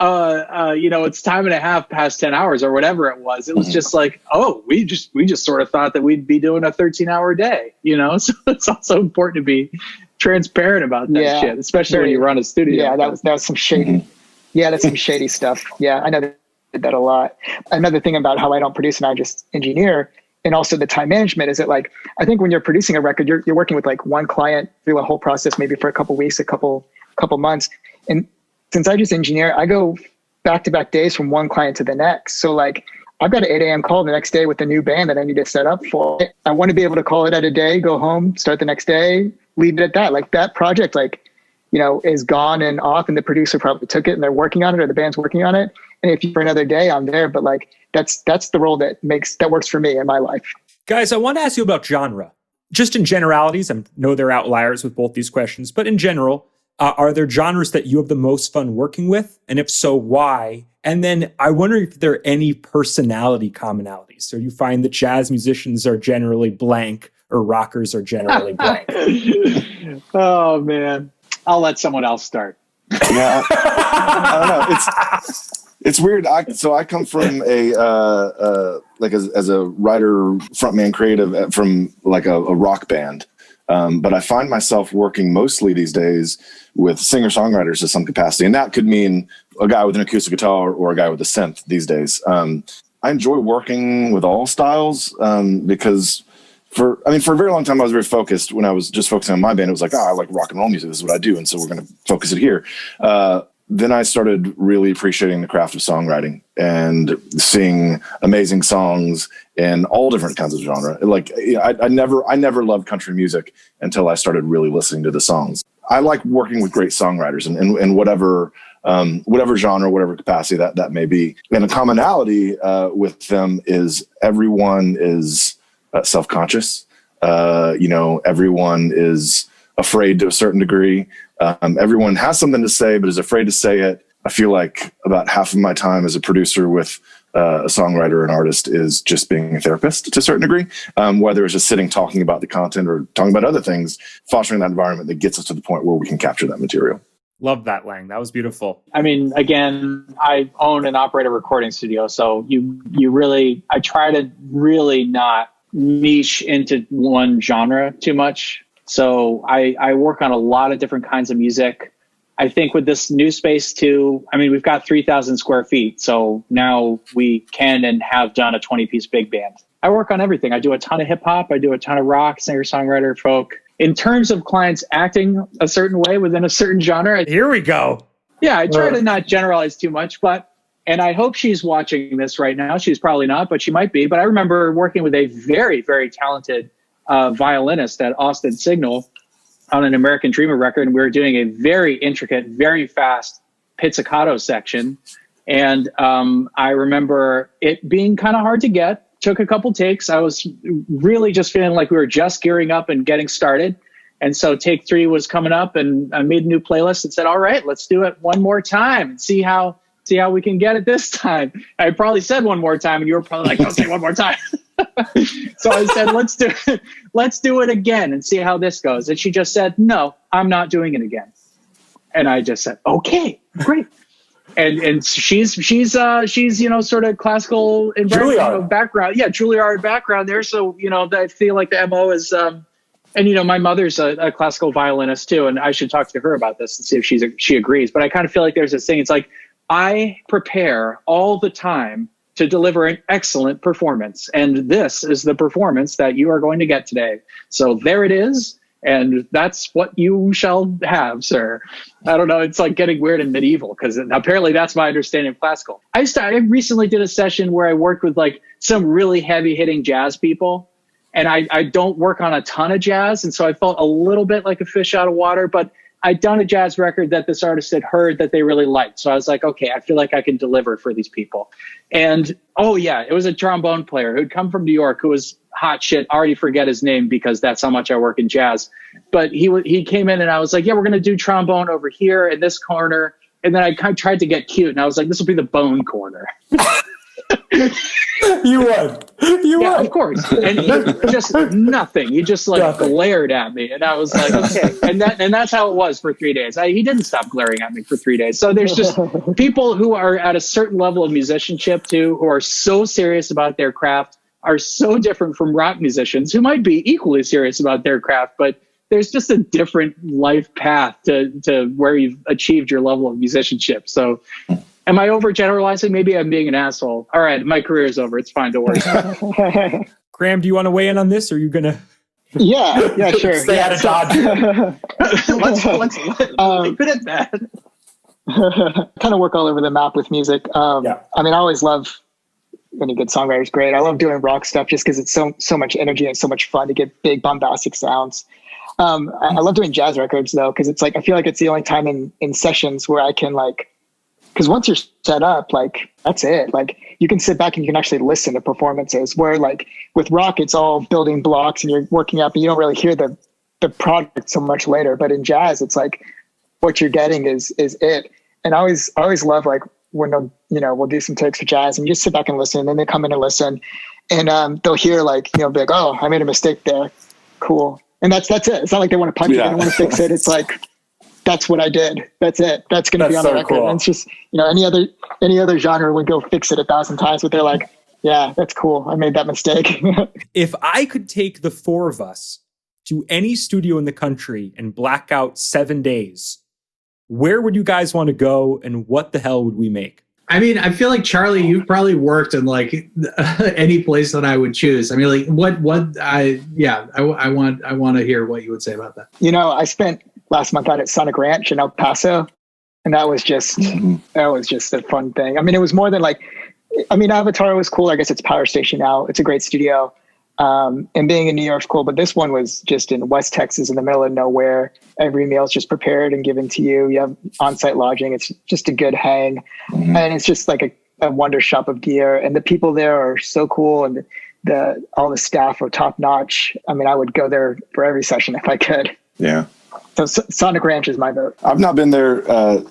it's time and a half past 10 hours or whatever it was. It was just like, oh, we just sort of thought that we'd be doing a 13-hour day, So it's also important to be transparent about that shit, especially when you run a studio. Yeah, that was some shady. Yeah, that's some shady stuff. Yeah, I know they did that a lot. Another thing about how I don't produce and I just engineer, and also the time management, is that like, I think when you're producing a record, you're working with like one client through a whole process, maybe for a couple weeks, a couple months. And since I just engineer, I go back-to-back days from one client to the next. So like, I've got an 8 a.m. call the next day with a new band that I need to set up for. I want to be able to call it at a day, go home, start the next day, leave it at that. Like that project, like, is gone and off, and the producer probably took it and they're working on it, or the band's working on it. And if for another day, I'm there. But like, that's the role that works for me in my life. Guys, I want to ask you about genre. Just in generalities, I know there are outliers with both these questions, but in general, are there genres that you have the most fun working with? And if so, why? And then I wonder if there are any personality commonalities. So you find that jazz musicians are generally blank or rockers are generally blank. Oh, man. I'll let someone else start. Yeah, I don't know. It's weird. I come from as a writer, frontman, creative from like a rock band. But I find myself working mostly these days with singer-songwriters to some capacity. And that could mean a guy with an acoustic guitar or a guy with a synth these days. I enjoy working with all styles because for a very long time I was very focused. When I was just focusing on my band, it was like, I like rock and roll music. This is what I do. And so we're going to focus it here. Then I started really appreciating the craft of songwriting and seeing amazing songs in all different kinds of genre. Like I never loved country music until I started really listening to the songs. I like working with great songwriters and whatever genre, whatever capacity that may be. And a commonality with them is everyone is self-conscious. Everyone is afraid to a certain degree. Everyone has something to say, but is afraid to say it. I feel like about half of my time as a producer with a songwriter or an artist is just being a therapist to a certain degree, whether it's just sitting talking about the content or talking about other things, fostering that environment that gets us to the point where we can capture that material. Love that, Lang. That was beautiful. I mean, again, I own and operate a recording studio, so I try to really not niche into one genre too much. So I work on a lot of different kinds of music. I think with this new space too, I mean, we've got 3,000 square feet. So now we can and have done a 20-piece big band. I work on everything. I do a ton of hip hop. I do a ton of rock, singer-songwriter, folk. In terms of clients acting a certain way within a certain genre. Here we go. Yeah, I try to not generalize too much, and I hope she's watching this right now. She's probably not, but she might be. But I remember working with a very, very talented violinist at Austin Signal on an American Dreamer record, and we were doing a very intricate, very fast pizzicato section. And I remember it being kind of hard to get. Took a couple takes. I was really just feeling like we were just gearing up and getting started. And so take 3 was coming up, and I made a new playlist and said, all right, let's do it one more time and see how we can get it this time. I probably said one more time, and you were probably like, don't say one more time. So I said, let's do it again and see how this goes. And she just said, no, I'm not doing it again. And I just said, okay, great. And she's sort of classical background. Yeah, Juilliard background there. So, I feel like the MO is, and my mother's a classical violinist too. And I should talk to her about this and see if she agrees. But I kind of feel like there's this thing. It's like, I prepare all the time to deliver an excellent performance. And this is the performance that you are going to get today. So there it is. And that's what you shall have, sir. I don't know. It's like getting weird and medieval, because apparently that's my understanding of classical. I recently did a session where I worked with like some really heavy hitting jazz people. And I don't work on a ton of jazz. And so I felt a little bit like a fish out of water, but I'd done a jazz record that this artist had heard that they really liked. So I was like, okay, I feel like I can deliver for these people. And oh yeah, it was a trombone player who'd come from New York who was hot shit. I already forget his name because that's how much I work in jazz. But he came in and I was like, yeah, we're going to do trombone over here in this corner. And then I kind of tried to get cute and I was like, this will be the bone corner. You won. Yeah, of course. And he just nothing. He just like glared at me, and I was like, okay. And that's how it was for 3 days. He didn't stop glaring at me for 3 days. So there's just people who are at a certain level of musicianship too, who are so serious about their craft, are so different from rock musicians who might be equally serious about their craft, but there's just a different life path to where you've achieved your level of musicianship. So. Am I overgeneralizing? Maybe I'm being an asshole. All right, my career is over. It's fine. Don't worry. Graham, do you want to weigh in on this, or are you gonna? Yeah, sure. Stay out of Dodge. Let's leave it at that. Kind of work all over the map with music. I mean, I always love when a good songwriter is great. I love doing rock stuff just because it's so much energy and so much fun to get big bombastic sounds. I love doing jazz records though, because it's like I feel like it's the only time in sessions where I can like. Because once you're set up, like, that's it. Like, you can sit back and you can actually listen to performances. Where, like, with rock, it's all building blocks and you're working up and you don't really hear the product so much later. But in jazz, it's like what you're getting is it. And I always love, like, when we'll do some takes for jazz and you just sit back and listen. And then they come in and listen. And they'll hear, like, be like, oh, I made a mistake there. Cool. And that's it. It's not like they want to punch it. They don't want to fix it. It's like... That's what I did. That's it. That's going to be on the record. Cool. And it's just, any other genre would go fix it 1,000 times, but they're like, yeah, that's cool. I made that mistake. If I could take the four of us to any studio in the country and black out 7 days, where would you guys want to go and what the hell would we make? I mean, I feel like Charlie, you've probably worked in like any place that I would choose. I mean, like I want to hear what you would say about that. I spent last month out at Sonic Ranch in El Paso, and that was just a fun thing. I mean, it was more than like, Avatar was cool. I guess it's Power Station now. It's a great studio. And being in New York's cool, but this one was just in West Texas in the middle of nowhere. Every meal's just prepared and given to you. You have on-site lodging. It's just a good hang. Mm-hmm. And it's just like a wonder shop of gear. And the people there are so cool. And all the staff are top notch. I mean, I would go there for every session if I could. Yeah. So Sonic Ranch is my vote. I've not been there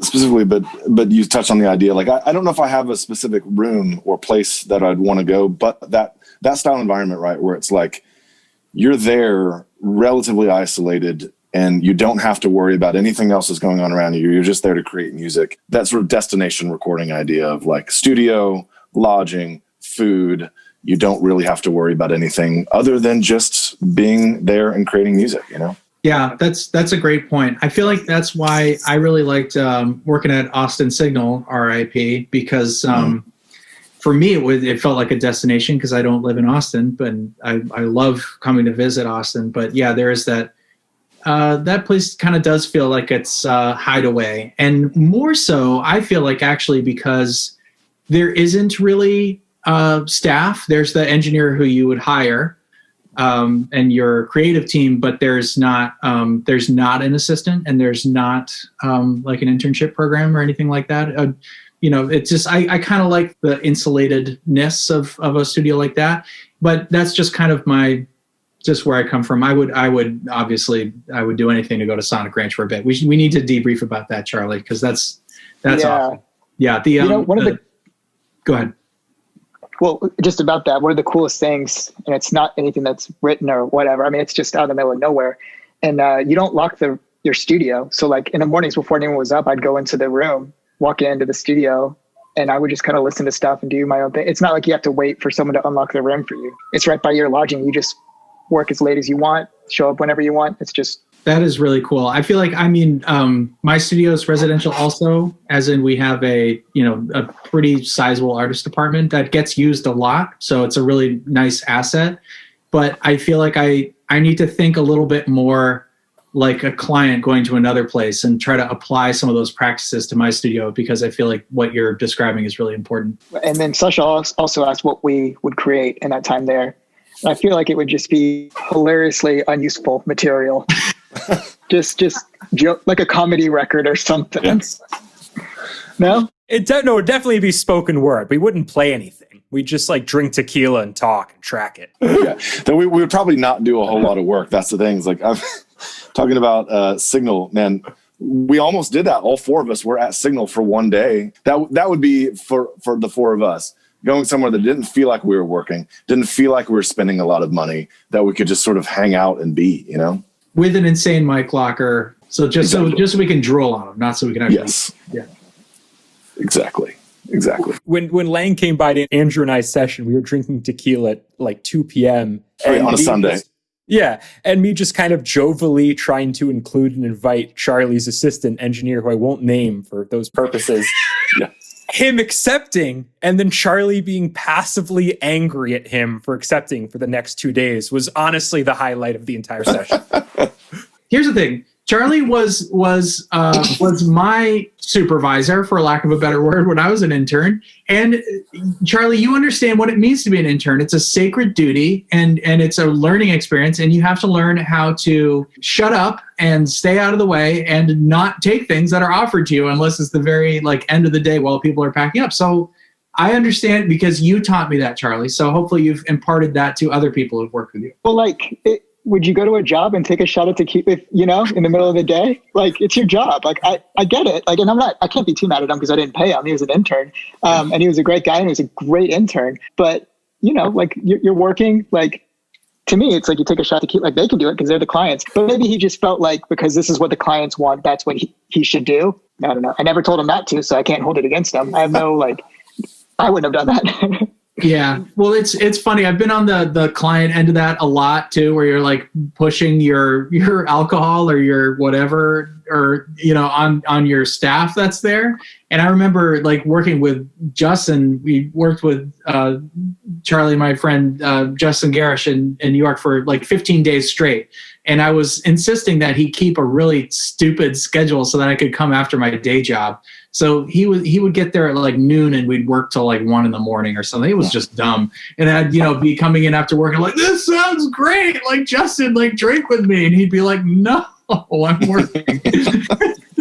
specifically, but you touched on the idea. Like, I don't know if I have a specific room or place that I'd want to go, but that style environment, right, where it's like you're there relatively isolated and you don't have to worry about anything else that's going on around you. You're just there to create music. That sort of destination recording idea of like studio, lodging, food. You don't really have to worry about anything other than just being there and creating music, Yeah, that's a great point. I feel like that's why I really liked working at Austin Signal, RIP, because for me it felt like a destination because I don't live in Austin, but I love coming to visit Austin. But yeah, there is that place kind of does feel like it's hideaway, and more so I feel like actually because there isn't really staff. There's the engineer who you would hire. And your creative team, but there's not an assistant and there's not like an internship program or anything like that. It's just, I kind of like the insulatedness of a studio like that, but that's just kind of just where I come from. I would obviously do anything to go to Sonic Ranch for a bit. We need to debrief about that, Charlie, because that's awesome. Yeah. Go ahead. Well, just about that, one of the coolest things, and it's not anything that's written or whatever. I mean, it's just out in the middle of nowhere. And you don't lock your studio. So like in the mornings before anyone was up, I'd go into the room, walk into the studio, and I would just kind of listen to stuff and do my own thing. It's not like you have to wait for someone to unlock the room for you. It's right by your lodging. You just work as late as you want, show up whenever you want. It's just... That is really cool. I feel like, my studio is residential also, as in we have a pretty sizable artist department that gets used a lot. So it's a really nice asset. But I feel like I need to think a little bit more like a client going to another place and try to apply some of those practices to my studio, because I feel like what you're describing is really important. And then Sasha also asked what we would create in that time there. I feel like it would just be hilariously unuseful material. just like a comedy record or something. Yes. No? It'd definitely be spoken word. We wouldn't play anything. We'd just like drink tequila and talk and track it. Yeah. Then we would probably not do a whole lot of work. That's the thing. It's like, I'm talking about Signal, man. We almost did that. All four of us were at Signal for one day. That would be for the four of us. Going somewhere that didn't feel like we were working, didn't feel like we were spending a lot of money, that we could just sort of hang out and be, you know? With an insane mic locker. So so we can drool on them, not so we can actually. Yes. Yeah. Exactly. When Lang came by to Andrew and I's session, we were drinking tequila at like 2 p.m. On a Sunday. And me just kind of jovially trying to include and invite Charlie's assistant engineer, who I won't name for those purposes. Yeah. Him accepting, and then Charlie being passively angry at him for accepting for the next 2 days was honestly the highlight of the entire session. Here's the thing. Charlie was my supervisor, for lack of a better word, when I was an intern. And Charlie, you understand what it means to be an intern. It's a sacred duty, and it's a learning experience, and you have to learn how to shut up and stay out of the way and not take things that are offered to you unless it's the very end of the day while people are packing up. So I understand, because you taught me that, Charlie. So hopefully you've imparted that to other people who've worked with you. Well, would you go to a job and take a shot at tequila, in the middle of the day? It's your job. I get it. And I can't be too mad at him because I didn't pay him. He was an intern. And he was a great guy and he was a great intern. But, you're working, to me, it's like you take a shot at tequila, they can do it because they're the clients. But maybe he just felt like, because this is what the clients want, that's what he should do. I don't know. I never told him not to, so I can't hold it against him. I have no, I wouldn't have done that. Yeah. Well, it's funny. I've been on the client end of that a lot too, where you're pushing your alcohol or your whatever, or, on your staff that's there. And I remember working with Justin, we worked with Charlie, my friend, Justin Garish in New York for 15 days straight. And I was insisting that he keep a really stupid schedule so that I could come after my day job. So he would get there at noon and we'd work till 1 a.m. or something. It was just dumb. And I'd, be coming in after work and this sounds great. Justin, drink with me. And he'd be like, no, I'm working.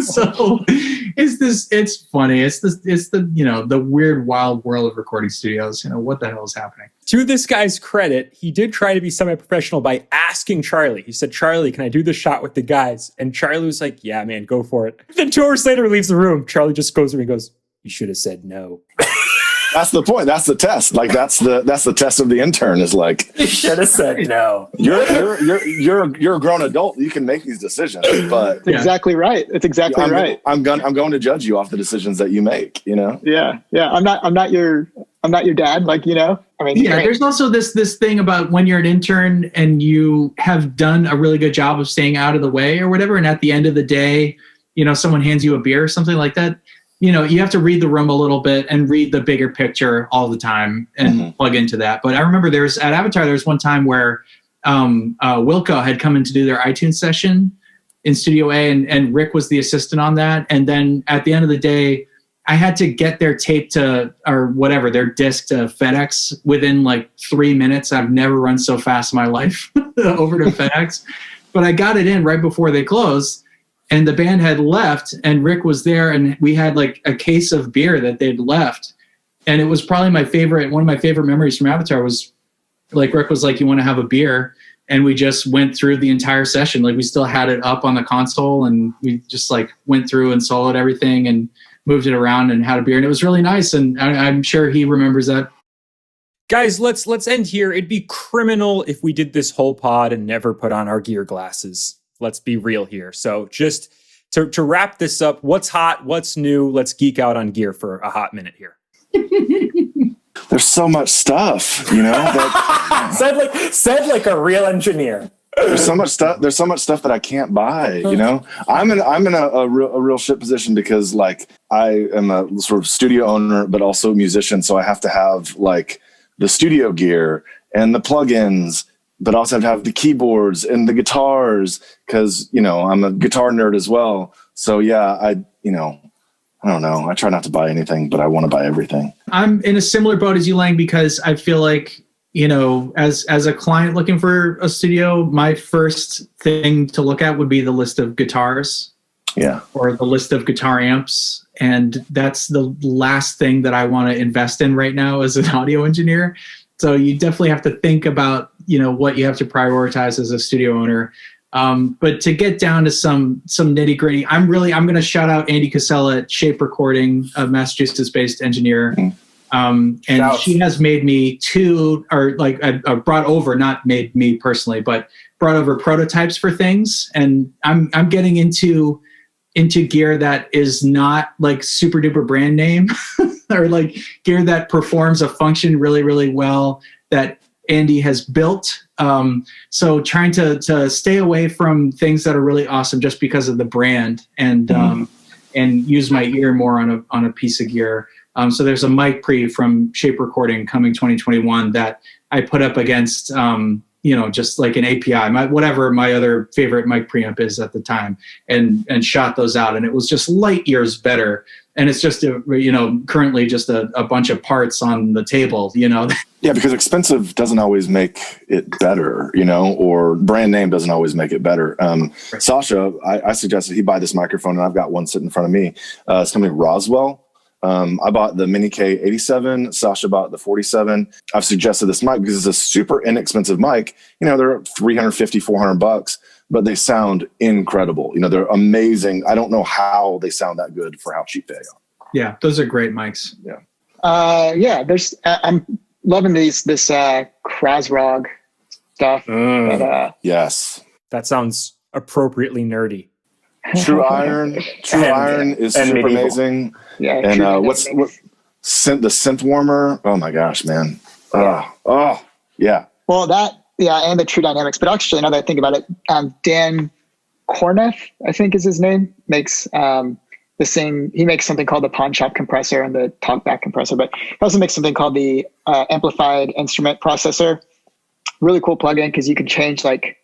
So it's funny. It's the weird, wild world of recording studios. What the hell is happening? To this guy's credit, he did try to be semi-professional by asking Charlie. He said, Charlie, can I do the shot with the guys? And Charlie was like, yeah, man, go for it. Then 2 hours later, he leaves the room. Charlie just goes over and goes, you should have said no. That's the point. That's the test. That's the test of the intern is you should have said no. You're a grown adult. You can make these decisions, but it's exactly right. It's exactly right. I'm going to judge you off the decisions that you make, Yeah. Yeah. I'm not your dad. There's also this thing about when you're an intern and you have done a really good job of staying out of the way or whatever. And at the end of the day, someone hands you a beer or something like that. You have to read the room a little bit and read the bigger picture all the time and plug into that. But I remember at Avatar, there was one time where Wilco had come in to do their iTunes session in Studio A, and Rick was the assistant on that. And then at the end of the day, I had to get their tape their disc to FedEx within 3 minutes. I've never run so fast in my life over to FedEx. But I got it in right before they closed. And the band had left, and Rick was there, and we had a case of beer that they'd left. And it was probably one of my favorite memories from Avatar was Rick was like, you want to have a beer? And we just went through the entire session. We still had it up on the console, and we just went through and soloed everything and moved it around and had a beer. And it was really nice. And I'm sure he remembers that. Guys, let's end here. It'd be criminal if we did this whole pod and never put on our gear glasses. Let's be real here. So just to wrap this up, what's hot, what's new? Let's geek out on gear for a hot minute here. There's so much stuff, said like a real engineer. There's so much stuff. There's so much stuff that I can't buy. I'm in a real shit position because I am a sort of studio owner, but also a musician. So I have to have the studio gear and the plugins but I also have to have the keyboards and the guitars because, you know, I'm a guitar nerd as well. So yeah, I don't know. I try not to buy anything, but I want to buy everything. I'm in a similar boat as you, Lang, because I feel like, you know, as a client looking for a studio, my first thing to look at would be the list of guitars. Yeah. Or the list of guitar amps. And that's the last thing that I want to invest in right now as an audio engineer. So you definitely have to think about, you know, what you have to prioritize as a studio owner. But to get down to some nitty gritty, I'm going to shout out Andy Casella at Shape Recording, a Massachusetts-based engineer. And she has made me brought over, not made me personally, but brought over prototypes for things. And I'm getting into gear that is not like super duper brand name or like gear that performs a function really, really well that Andy has built. So trying to stay away from things that are really awesome just because of the brand and use my ear more on a piece of gear. So there's a mic pre from Shape Recording coming 2021 that I put up against, just like an API, whatever my other favorite mic preamp is at the time, and shot those out, and it was just light years better. And it's just currently just a bunch of parts on the table, you know. Yeah, because expensive doesn't always make it better, you know, or brand name doesn't always make it better. Right. Sasha, I suggested he buy this microphone, and I've got one sitting in front of me. It's coming Roswell. I bought the Mini K87. Sasha bought the 47. I've suggested this mic because it's a super inexpensive mic. You know, they're $350, $400, but they sound incredible. You know, they're amazing. I don't know how they sound that good for how cheap they are. Yeah, those are great mics. Yeah. I'm loving this Krasrog stuff. Yes. That sounds appropriately nerdy. True Iron is super medieval. Amazing. Yeah. And the synth warmer? Oh my gosh, man. Yeah. Well, and the True Dynamics. But actually, now that I think about it, Dan Korneff, I think is his name, makes he makes something called the Pawn Shop compressor and the talkback compressor, but he also makes something called the amplified instrument processor. Really cool plugin because you can change like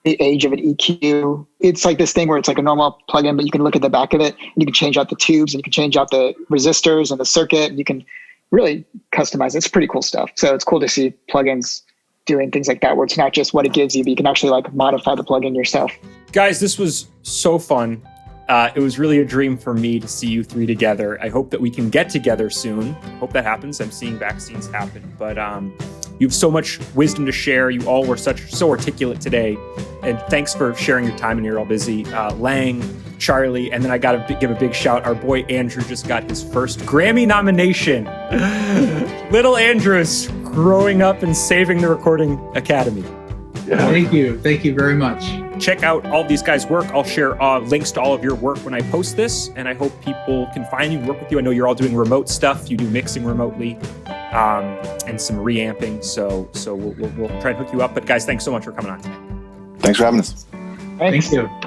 the age of an EQ. It's like this thing where it's like a normal plugin, but you can look at the back of it and you can change out the tubes and you can change out the resistors and the circuit, and you can really customize it. It's pretty cool stuff. So it's cool to see plugins doing things like that, where it's not just what it gives you, but you can actually like modify the plugin yourself. Guys, this was so fun. It was really a dream for me to see you three together. I hope that we can get together soon. Hope that happens. I'm seeing vaccines happen, but you have so much wisdom to share. You all were so articulate today, and thanks for sharing your time. And you're all busy. Lang, Charlie, and then I got to give a big shout. Our boy Andrew just got his first Grammy nomination. Little Andrew's growing up and saving the Recording Academy. Yeah. Thank you very much. Check out all of these guys' work. I'll share links to all of your work when I post this, and I hope people can find you and work with you. I know you're all doing remote stuff. You do mixing remotely and some reamping, so we'll try and hook you up. But guys, thanks so much for coming on today. Thanks for having us. Thanks. Thank you.